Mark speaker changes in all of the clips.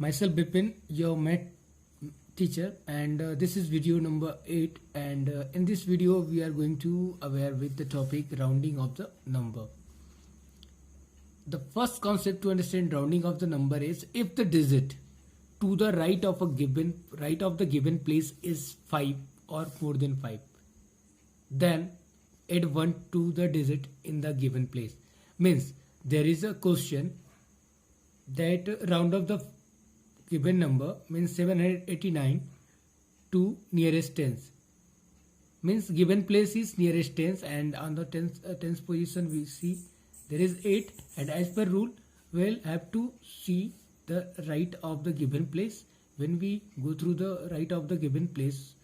Speaker 1: Myself Bipin, your math teacher, and this is video number 8. And in this video, we are going to aware with the topic rounding of the number. The first concept to understand rounding of the number is if the digit to the right of the given place is 5 or more than 5, then add 1 to the digit in the given place. Means there is a question that round of the given number means 789 to nearest tens. Means given place is nearest tens, and on the tens position we see there is 8, and as per rule we'll have to see the right of the given place. When we go through the right of the given place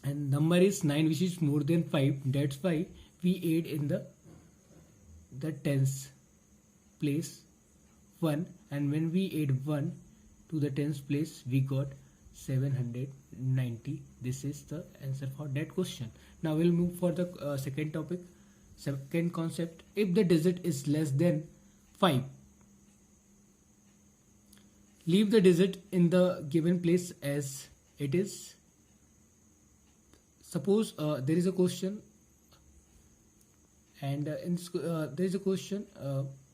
Speaker 1: and number is 9, which is more than 5, that's why we add in the tens place 1, and when we add 1 to the tens place we got 790. This is the answer for that question. Now we'll move for the second topic, second concept. If the digit is less than 5, leave the digit in the given place as it is. Suppose there is a question, and there is a question.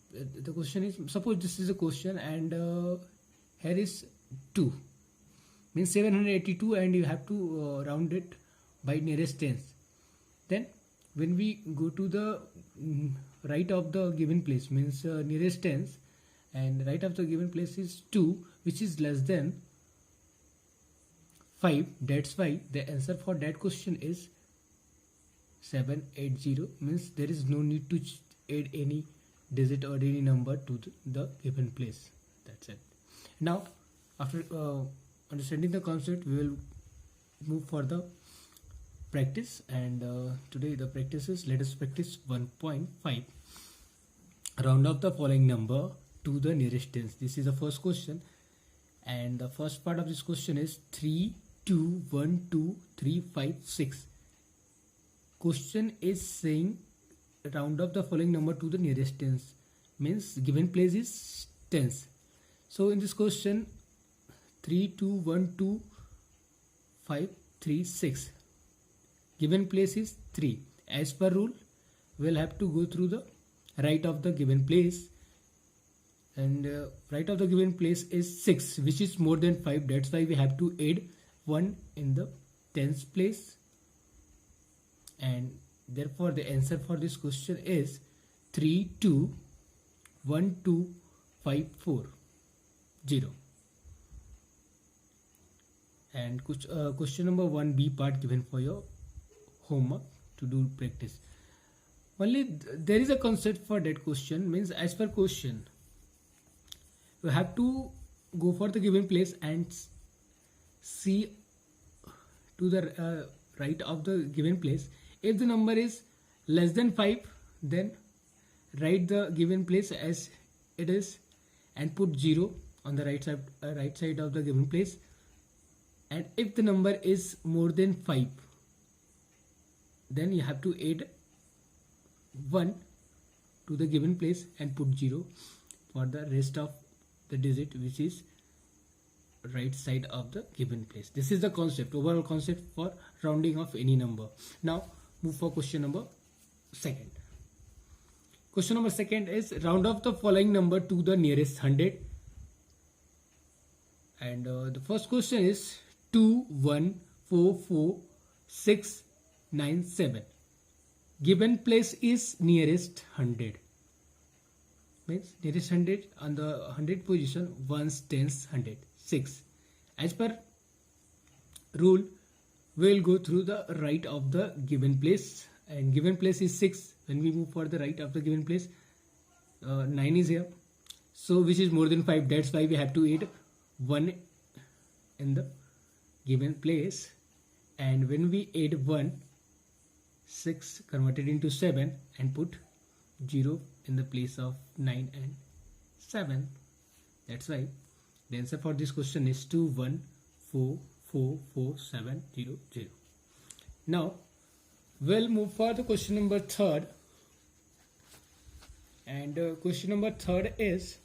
Speaker 1: The question is, suppose this is a question, and here is 2, means 782, and you have to round it by nearest tens. Then when we go to the right of the given place, means nearest tens, and right of the given place is 2, which is less than 5. That's why the answer for that question is 780. Means there is no need to add any digit or any number to the given place. That's it. Now after understanding the concept, we will move for the practice, and today the practice is, let us practice 1.5. Round off the following number to the nearest tens. This is the first question, and the first part of this question is 3, 2, 1, 2, 3, 5, 6. Question is saying round up the following number to the nearest tens, means given place is tens. So in this question, 3, 2, 1, 2, 5, 3, 6. Given place is 3. As per rule, we'll have to go through the right of the given place, and right of the given place is 6, which is more than 5. That's why we have to add 1 in the tens place, and therefore the answer for this question is 3, 2, 1, 2, 5, 4, 0. And question number 1b part given for your homework to do practice. Only there is a concept for that question, means as per question you have to go for the given place and see to the right of the given place. If the number is less than 5, then write the given place as it is and put 0 on the right side of the given place. And if the number is more than 5, then you have to add 1 to the given place and put 0 for the rest of the digit, which is right side of the given place. This is the concept, overall concept for rounding of any number. Now move for question number second. Question number second is round off the following number to the nearest 100, and the first question is 2, 1, 4, 4, 6, 9, 7. Given place is nearest 100, means nearest 100 on the 100 position, ones, tens, 100, 6. As per rule, we will go through the right of the given place, and given place is 6. When we move for the right of the given place, 9 is here, so which is more than 5. That's why we have to add 1 in the given place, and when we add 1, 6 converted into 7 and put 0 in the place of 9 and 7. That's why the answer for this question is 2, 1, 4, 4, 4, 7, 0, 0. Now we'll move for the question number third, and question number third is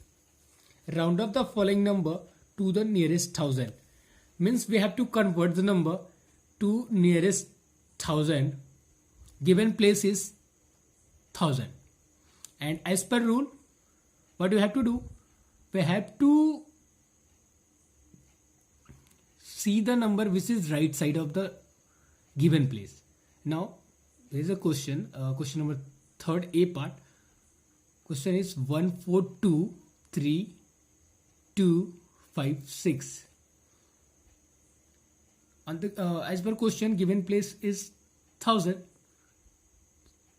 Speaker 1: round up the following number to the nearest thousand. Means we have to convert the number to nearest thousand. Given place is 1000. And as per rule, what we have to do? We have to see the number which is right side of the given place. Now, there is a question, question number third A part. Question is 142326. On the as per question, given place is 1000.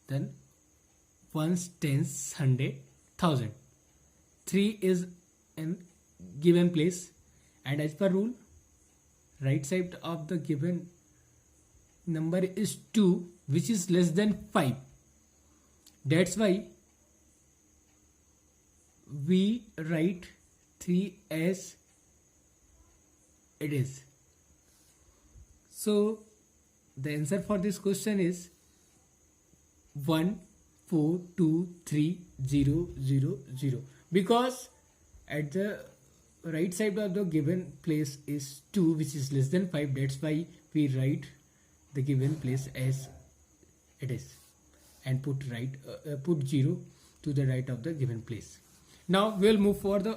Speaker 1: Then ones, tens, hundred, thousand. 3 is in given place, and as per rule, right side of the given number is 2, which is less than 5. That's why we write 3 as it is. So the answer for this question is 142300, because at the right side of the given place is 2, which is less than 5. That's why we write the given place as it is and put 0 to the right of the given place. Now we'll move for the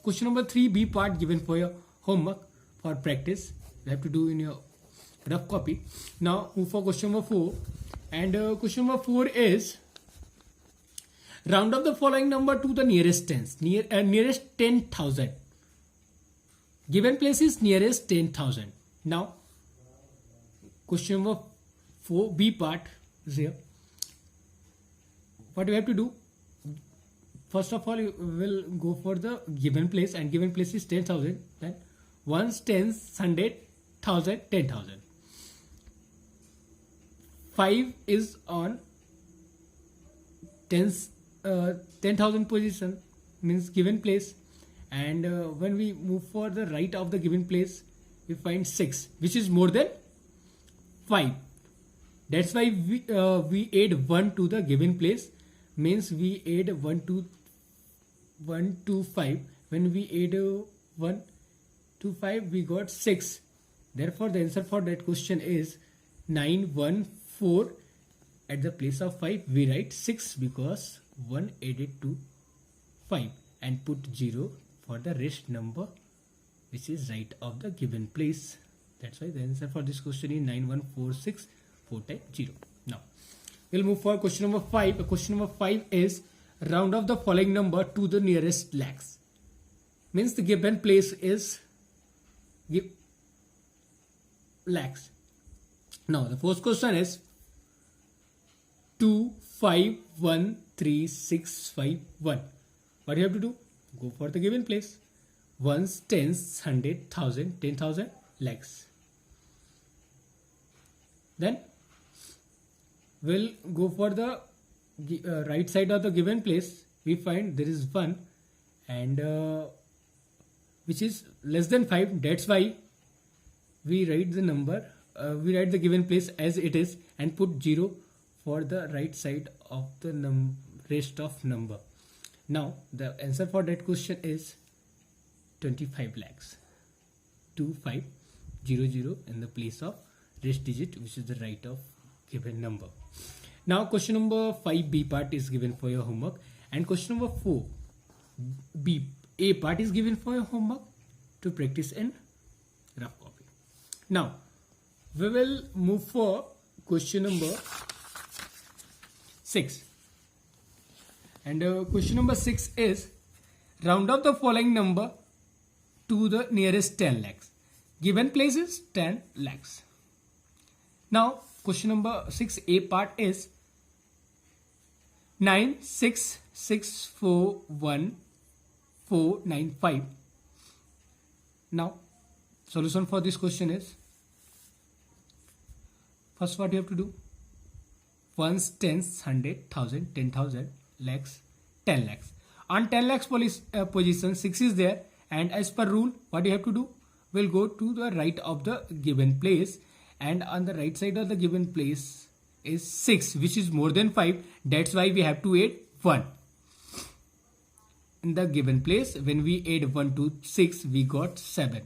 Speaker 1: question number 3B part, given for your homework for practice. You have to do in your rough copy. Now move for question number 4, and question number 4 is round up the following number to the nearest tens, nearest 10,000. Given place is nearest 10,000. Now question number 4B part is here. What we have to do? First of all, you will go for the given place, and given place is 10,000. Then ones, tens, hundred, thousand, 10,000. 5 is on 10,000 position, means given place, and when we move for the right of the given place, we find 6, which is more than 5. That's why we add 1 to the given place, means we add 1 to 5. When we add 1 to 5, we got 6. Therefore the answer for that question is 914. At the place of 5 we write 6, because 1 added to 5, and put 0 for the rest number which is right of the given place. That's why the answer for this question is 9146 4 times 0. Now we'll move for question number 5. Question number 5 is round off the following number to the nearest lakhs. Means the given place is lakhs. Now the first question is 251361. What you have to do? Go for the given place. Ones, tens, hundred, thousand, 10,000, lakhs. Then we'll go for the right side of the given place. We find there is 1, and which is less than 5. That's why we write the number, we write the given place as it is, and put 0 for the right side of the rest of number. Now the answer for that question is 25 lakhs. 2500 in the place of rest digit, which is the right of given number. Now question number 5B part is given for your homework, and question number 4B A part is given for your homework to practice in rough copy. Now we will move for question number 6, and question number 6 is round up the following number to the nearest 10 lakhs. Given place is 10 lakhs. Now question number 6A part is 96641,495. Now solution for this question is, first what you have to do? Ones, tens, hundred, thousand, 10,000, lakhs, 10 lakhs. On 10 lakhs position 6 is there, and as per rule what you have to do? We'll go to the right of the given place, and on the right side of the given place is 6, which is more than 5. That's why we have to add 1. in the given place. When we add 1 to 6, we got 7.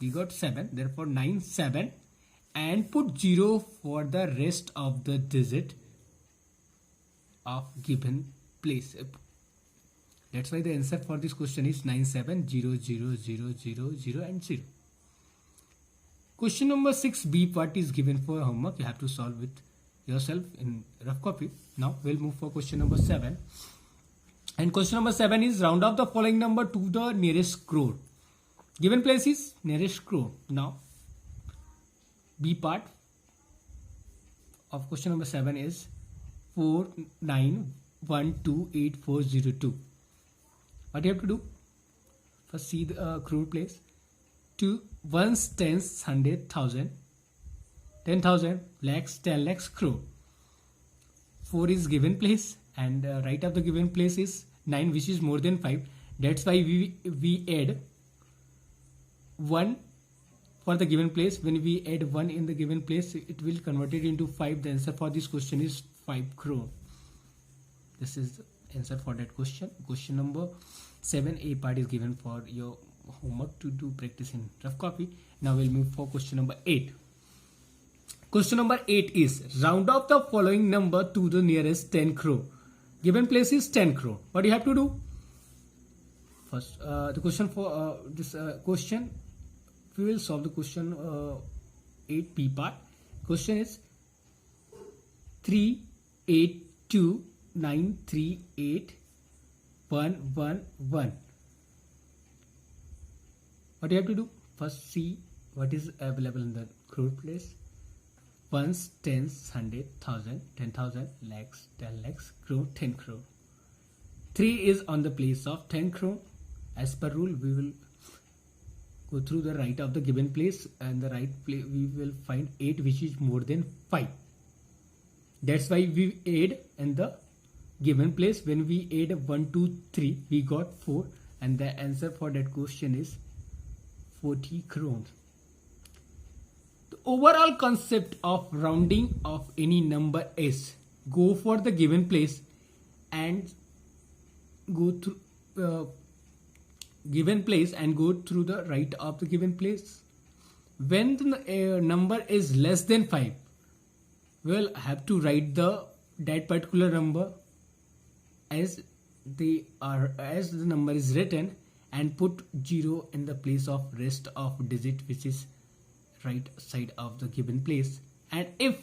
Speaker 1: We got 7. Therefore 9, 7, and put 0 for the rest of the digit of given place. That's why the answer for this question is 970000 and 0. Question number 6b part is given for homework. You have to solve it yourself in rough copy. Now we'll move for question number 7. And question number 7 is round off the following number to the nearest crore. Given place is nearest crore. Now B part of question number 7 is 49128402. What you have to do? First see the crore place. 2 ones, tens, 100,000, 10,000, lakhs, 10 lakhs, crore. 4 is given place, and right of the given place is 9, which is more than 5. That's why we add 1 for the given place. When we add 1 in the given place, it will convert it into 5. The answer for this question is 5 crore. This is the answer for that question. Question number 7a part is given for your homework to do practice in rough copy. Now we'll move for question number 8. Question number 8 is round off the following number to the nearest 10 crore. Given place is 10 crore. What do you have to do? First, the question for this question, we will solve the question 8p part. Question is 382938111. What do you have to do? First see what is available in the crore place. Ones, tens, 100,000, 10,000, lakhs, 10 lakhs, crore, 10 crore. 3 is on the place of 10 crore. As per rule, we will go through the right of the given place, and the right place we will find 8, which is more than 5. That's why we add in the given place. When we add 1, 2, 3, we got 4, and the answer for that question is 40 crores. The overall concept of rounding of any number is go for the given place and go through given place and go through the right of the given place. When the number is less than 5, we'll have to write that particular number as the number is written, and put 0 in the place of rest of digit, which is right side of the given place. And if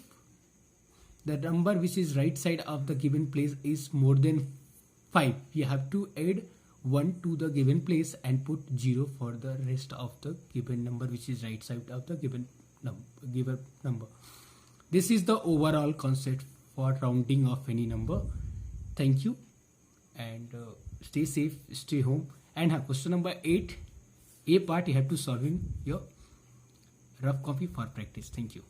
Speaker 1: the number which is right side of the given place is more than 5, you have to add 1 to the given place and put 0 for the rest of the given number, which is right side of the given number. This is the overall concept for rounding of any number. Thank you, and stay safe, stay home. And question number 8, A part, you have to solve in your rough copy for practice. Thank you.